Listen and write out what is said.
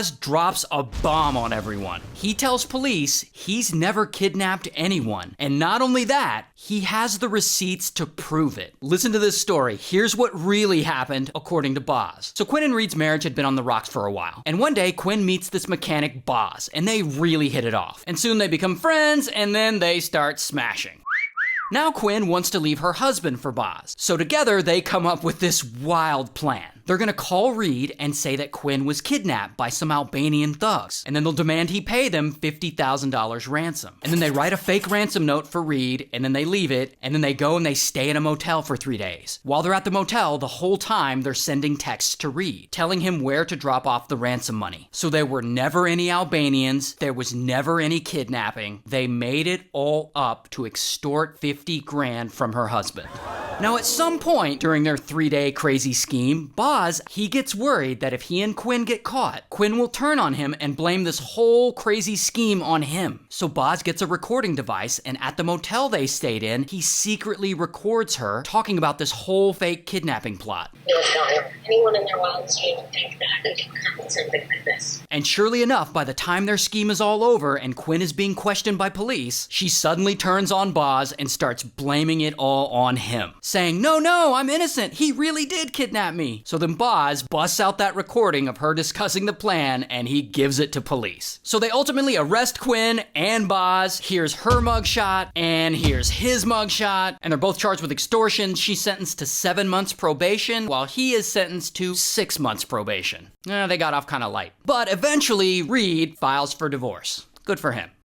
drops a bomb on everyone. He tells police he's never kidnapped anyone. And not only that, he has the receipts to prove it. Listen to this story. Here's what really happened according to Boz. So Quinn and Reed's marriage had been on the rocks for a while. And one day, Quinn meets this mechanic, Boz, and they really hit it off. And soon they become friends, and then they start smashing. Now Quinn wants to leave her husband for Boz. So together they come up with this wild plan. They're gonna call Reed and say that Quinn was kidnapped by some Albanian thugs. And then they'll demand he pay them $50,000 ransom. And then they write a fake ransom note for Reed, and then they leave it, and then they go and they stay in a motel for 3 days. While they're at the motel, the whole time they're sending texts to Reed, telling him where to drop off the ransom money. So there were never any Albanians, there was never any kidnapping. They made it all up to extort 50 grand from her husband. Now at some point during their 3-day crazy scheme, Boz, he gets worried that if he and Quinn get caught, Quinn will turn on him and blame this whole crazy scheme on him. So Boz gets a recording device, and at the motel they stayed in, he secretly records her talking about this whole fake kidnapping plot. No, anyone in their wildest dreams would think that I could come with something like this. And surely enough, by the time their scheme is all over and Quinn is being questioned by police, she suddenly turns on Boz and starts blaming it all on him, saying, no, I'm innocent. He really did kidnap me. So then Boz busts out that recording of her discussing the plan and he gives it to police. So they ultimately arrest Quinn and Boz. Here's her mugshot and here's his mugshot. And they're both charged with extortion. She's sentenced to 7 months probation while he is sentenced to 6 months probation. They got off kind of light. But eventually Reed files for divorce. Good for him.